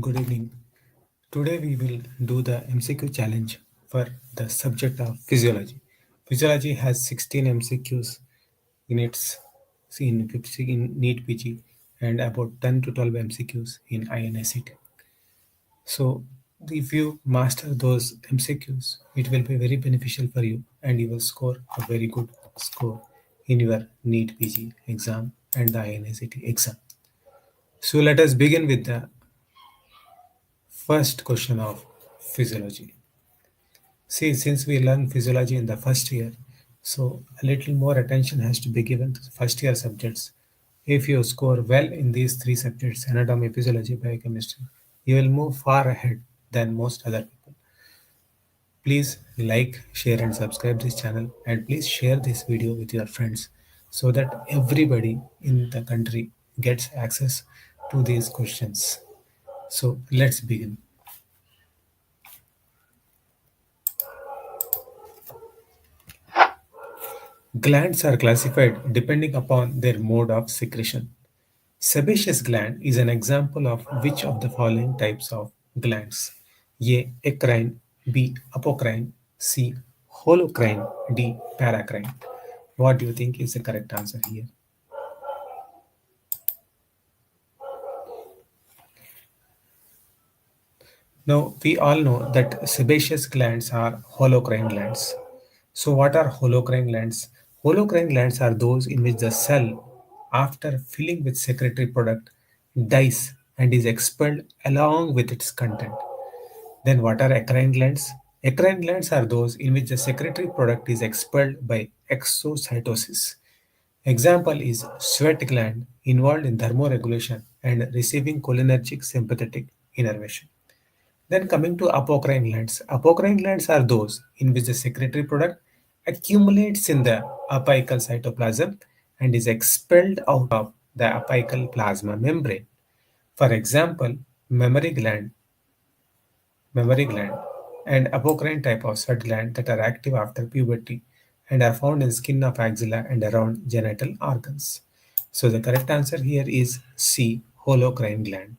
Good evening. Today we will do the MCQ challenge for the subject of physiology. Physiology has 16 MCQs in its in NEET PG and about 10 to 12 MCQs in INICT. So if you master those MCQs, it will be very beneficial for you and you will score a very good score in your NEET PG exam and the INICT exam. So let us begin with the first question of physiology. See, since we learn physiology in the first year, so a little more attention has to be given to the first year subjects. If you score well in these three subjects, anatomy, physiology, biochemistry, you will move far ahead than most other people. Please like, share, and subscribe this channel, and please share this video with your friends so that everybody in the country gets access to these questions. So let's begin. Glands are classified depending upon their mode of secretion. Sebaceous gland is an example of which of the following types of glands? A. Eccrine, B. Apocrine, C. Holocrine, D. Paracrine. What do you think is the correct answer here? Now, we all know that sebaceous glands are holocrine glands. So, what are holocrine glands? Holocrine glands are those in which the cell, after filling with secretory product, dies and is expelled along with its content. Then, what are eccrine glands? Eccrine glands are those in which the secretory product is expelled by exocytosis. Example is sweat gland involved in thermoregulation and receiving cholinergic sympathetic innervation. Then coming to apocrine glands are those in which the secretory product accumulates in the apical cytoplasm and is expelled out of the apical plasma membrane. For example, mammary gland, mammary gland, and apocrine type of sweat gland that are active after puberty and are found in skin of axilla and around genital organs. So the correct answer here is C, holocrine gland.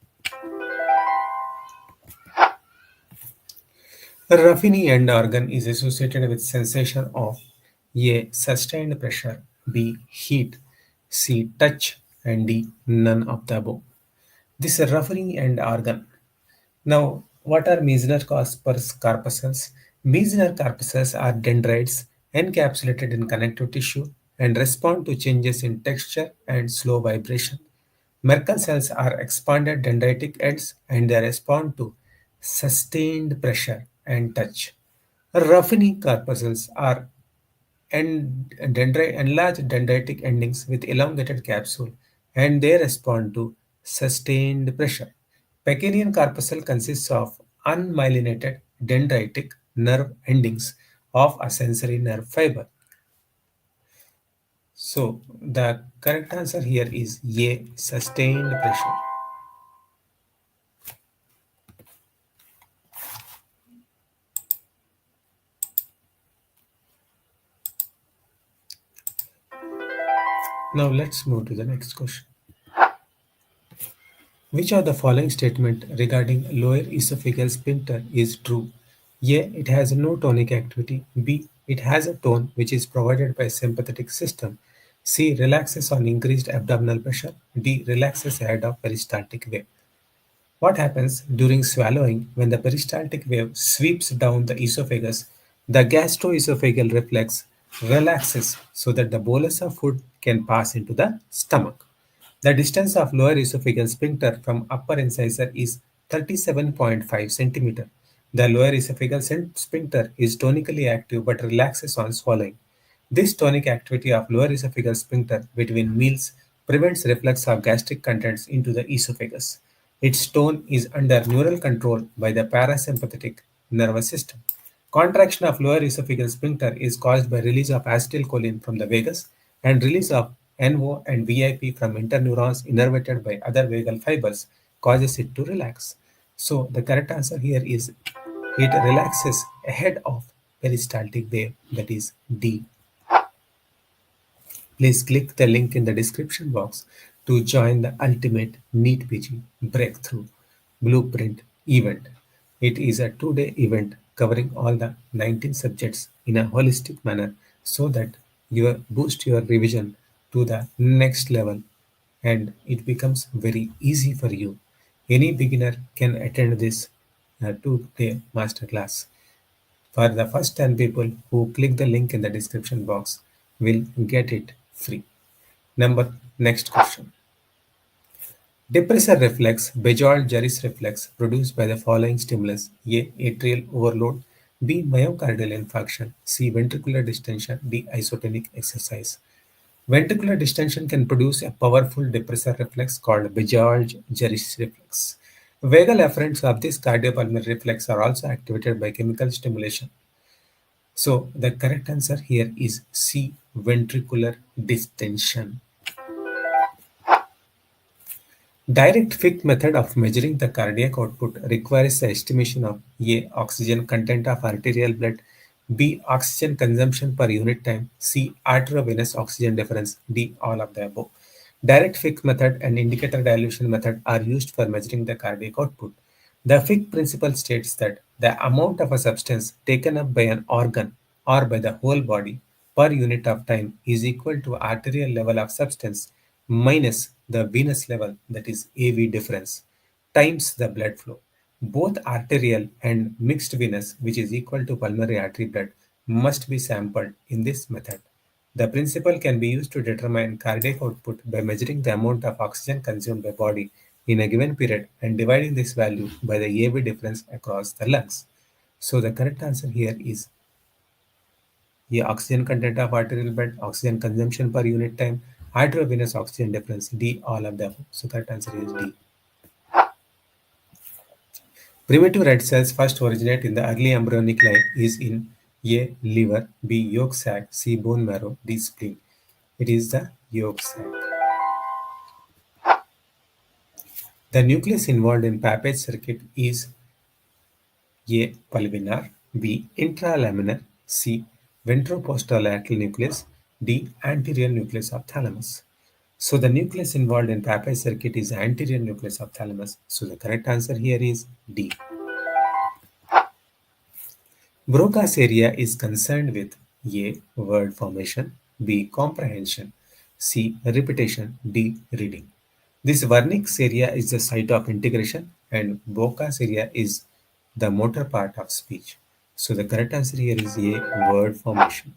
The Ruffini end organ is associated with sensation of A. Sustained pressure, B. Heat, C. Touch, and D. None of the above. This Ruffini end organ. Now, what are Meissner corpuscles? Meissner corpuscles are dendrites encapsulated in connective tissue and respond to changes in texture and slow vibration. Merkel cells are expanded dendritic ends and they respond to sustained pressure and touch. Ruffini corpuscles are enlarged dendritic endings with elongated capsule and they respond to sustained pressure. Pecarian corpuscle consists of unmyelinated dendritic nerve endings of a sensory nerve fiber. So the correct answer here is A, sustained pressure. Now let's move to the next question. Which of the following statement regarding lower esophageal sphincter is true? A. It has no tonic activity. B. It has a tone which is provided by sympathetic system. C. Relaxes on increased abdominal pressure. D. Relaxes ahead of peristaltic wave. What happens during swallowing when the peristaltic wave sweeps down the esophagus? The gastroesophageal reflex relaxes so that the bolus of food can pass into the stomach. The distance of lower esophageal sphincter from upper incisor is 37.5 centimeter. The lower esophageal sphincter is tonically active but relaxes on swallowing. This tonic activity of lower esophageal sphincter between meals prevents reflux of gastric contents into the esophagus. Its tone is under neural control by the parasympathetic nervous system. Contraction of lower esophageal sphincter is caused by release of acetylcholine from the vagus and release of NO and VIP from interneurons innervated by other vagal fibers causes it to relax. So the correct answer here is it relaxes ahead of peristaltic wave, that is D. Please click the link in the description box to join the ultimate NEET PG breakthrough. blueprint event. It is a 2-day event covering all the 19 subjects in a holistic manner so that you boost your revision to the next level and it becomes very easy for you. Any beginner can attend this 2-day masterclass. For the first 10 people who click the link in the description box will get it free. Next question. Depressor reflex, Bajor-Jeris reflex produced by the following stimulus: A. Atrial overload, B. Myocardial infarction, C. Ventricular distension, D. Isotonic exercise. Ventricular distension can produce a powerful depressor reflex called Bajor-Jeris reflex. Vagal afferents of this cardiopulmonary reflex are also activated by chemical stimulation. So the correct answer here is C. Ventricular distension. Direct Fick method of measuring the cardiac output requires the estimation of A. Oxygen content of arterial blood, B. Oxygen consumption per unit time, C. Arteriovenous oxygen difference, D. All of the above. Direct Fick method and indicator dilution method are used for measuring the cardiac output. The Fick principle states that the amount of a substance taken up by an organ or by the whole body per unit of time is equal to arterial level of substance minus the venous level, that is AV difference, times the blood flow. Both arterial and mixed venous, which is equal to pulmonary artery blood, must be sampled in this method. The principle can be used to determine cardiac output by measuring the amount of oxygen consumed by body in a given period and dividing this value by the AV difference across the lungs. So the correct answer here is A. Oxygen content of arterial bed, oxygen consumption per unit time, arteriovenous oxygen difference, D. All of the above. So correct answer is D. Primitive red cells first originate in the early embryonic life is in A. Liver, B. Yolk sac, C. Bone marrow, D. spleen. It is the yolk sac. The nucleus involved in Pappage circuit is A. Pulvinar, B. Intralaminar, C. Ventroposterolateral nucleus, D. Anterior nucleus of thalamus. So the nucleus involved in Pappage circuit is anterior nucleus of thalamus. So the correct answer here is D. Broca's area is concerned with A. Word formation, B. Comprehension, C. Repetition, D. Reading. This Wernicke's area is the site of integration and Broca's area is the motor part of speech. So the correct answer here is A. Word formation.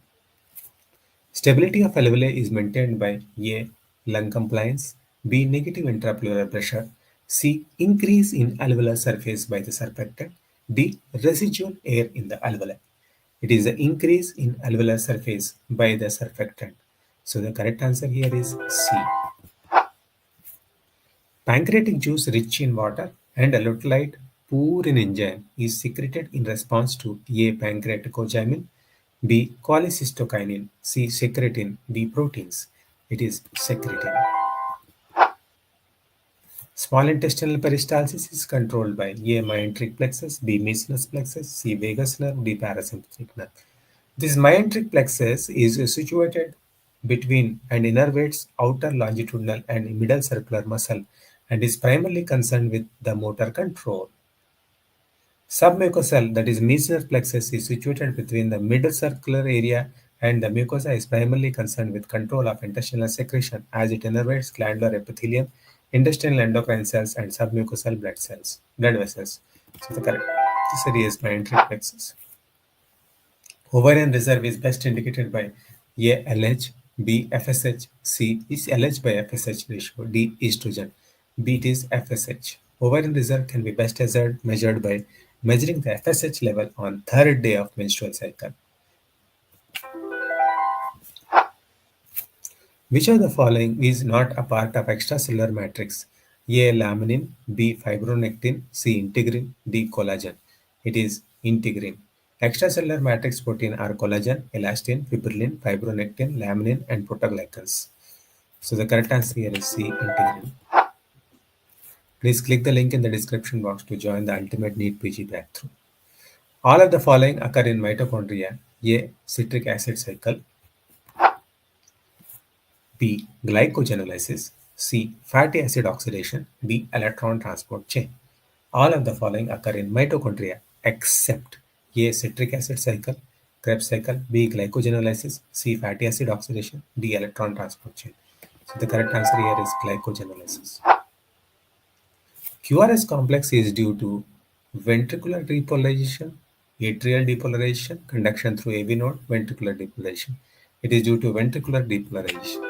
Stability of alveoli is maintained by A. Lung compliance, B. Negative intrapleural pressure, C. Increase in alveolar surface by the surfactant, D. Residual air in the alveoli. It is the increase in alveolar surface by the surfactant. So the correct answer here is C. Pancreatic juice rich in water and electrolyte poor in enzyme is secreted in response to A. Pancreaticogymin, B. Cholecystokinin, C. Secretin, D. Proteins. It is secretin. Small intestinal peristalsis is controlled by A. Myenteric plexus, B. Mesenous plexus, C. Vagus nerve, D. Parasympathetic nerve. This myenteric plexus is situated between and innervates outer longitudinal and middle circular muscle and is primarily concerned with the motor control. Submucosal, that is mesenteric plexus, is situated between the middle circular area and the mucosa is primarily concerned with control of intestinal secretion as it innervates glandular epithelium, intestinal endocrine cells, and submucosal blood vessels. So the correct answer is myenteric plexus. Ovarian reserve is best indicated by A. LH, B. FSH, C. is LH by FSH ratio, D. Estrogen, B. It is FSH. Ovarian reserve can be best measured by measuring the FSH level on third day of menstrual cycle. Which of the following is not a part of extracellular matrix? A. Laminin, B. Fibronectin, C. Integrin, D. Collagen. It is integrin. Extracellular matrix protein are collagen, elastin, fibrillin, fibronectin, laminin, and protoglycans. So the correct answer here is C. Integrin. Please click the link in the description box to join the ultimate Neet PG breakthrough. All of the following occur in mitochondria: A. Citric acid cycle, B. Glycogenolysis, C. Fatty acid oxidation, D. Electron transport chain. All of the following occur in mitochondria except A. Citric acid cycle, Krebs cycle, B. Glycogenolysis, C. Fatty acid oxidation, D. Electron transport chain. So the correct answer here is glycogenolysis. QRS complex is due to ventricular depolarization, atrial depolarization, conduction through AV node, ventricular depolarization. It is due to ventricular depolarization.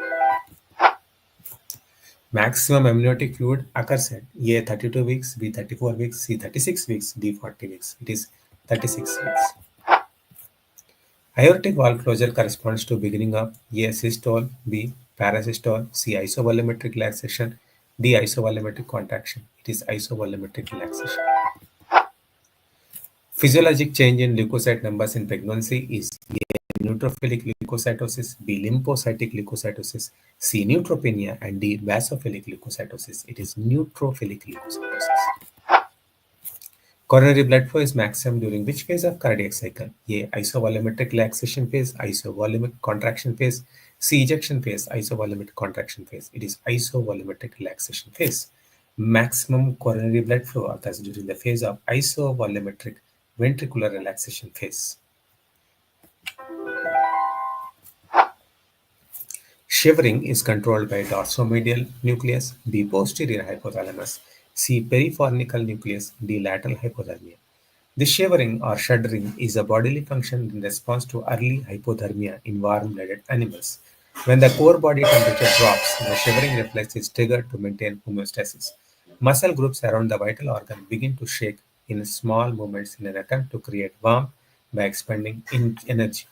Maximum amniotic fluid occurs at A 32 weeks, B 34 weeks, C 36 weeks, D 40 weeks. It is 36 weeks. Aortic valve closure corresponds to beginning of A systole, B parasystole, C isovolumetric relaxation, D isovolumetric contraction. It is isovolumetric relaxation. Physiologic change in leukocyte numbers in pregnancy is A. Neutrophilic leukocytosis, B. Lymphocytic leukocytosis, C. Neutropenia, and D. Basophilic leukocytosis. It is neutrophilic leukocytosis. Coronary blood flow is maximum during which phase of cardiac cycle? A. Isovolumetric relaxation phase, isovolumic contraction phase, C. Ejection phase, isovolumetric contraction phase. It is isovolumetric relaxation phase. Maximum coronary blood flow occurs during the phase of isovolumetric ventricular relaxation phase. Shivering is controlled by dorsomedial nucleus, B. Posterior hypothalamus, C. Perifornical nucleus, D. Lateral hypothermia. The shivering or shuddering is a bodily function in response to early hypothermia in warm-blooded animals. When the core body temperature drops, the shivering reflex is triggered to maintain homeostasis. Muscle groups around the vital organ begin to shake in small movements in an attempt to create warmth by expending energy.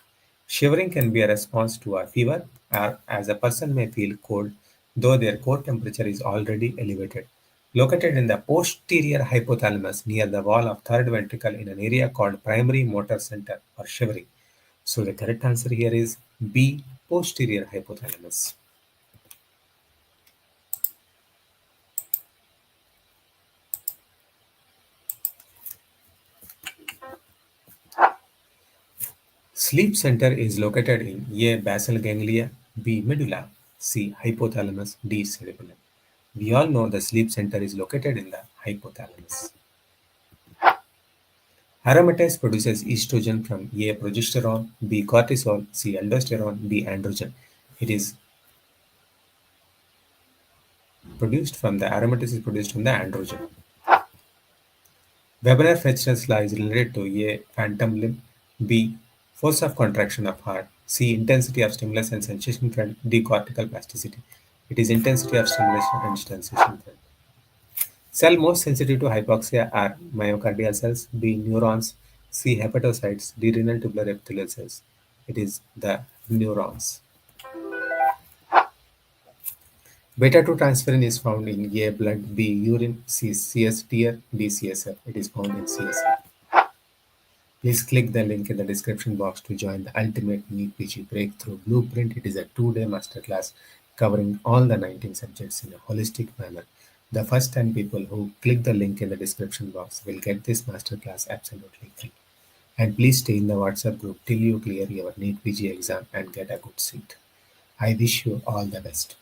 Shivering can be a response to a fever, or as a person may feel cold, though their core temperature is already elevated. Located in the posterior hypothalamus near the wall of third ventricle in an area called primary motor center or shivering. So the correct answer here is B. Posterior hypothalamus. Sleep center is located in A. Basal ganglia, B. Medulla, C. Hypothalamus, D. Cerebellum. We all know the sleep center is located in the hypothalamus. Aromatase produces estrogen from A. Progesterone, B. Cortisol, C. Aldosterone, D. Androgen. It is produced from the aromatase is produced from the androgen. Wegener-Fechner's law is related to A. Phantom limb, B. Force of contraction of heart, C. Intensity of stimulus and sensation trend, D. Cortical plasticity. It is intensity of stimulation and sensation trend. Cell most sensitive to hypoxia are myocardial cells, B. Neurons, C. Hepatocytes, D. Renal tubular epithelial cells. It is the neurons. Beta-2 transferrin is found in A. Blood, B. Urine, C. CS tear, D. CSF. It is found in CSF. Please click the link in the description box to join the Ultimate Neet PG Breakthrough Blueprint. It is a 2-day masterclass covering all the 19 subjects in a holistic manner. The first 10 people who click the link in the description box will get this masterclass absolutely free. And please stay in the WhatsApp group till you clear your Neet PG exam and get a good seat. I wish you all the best.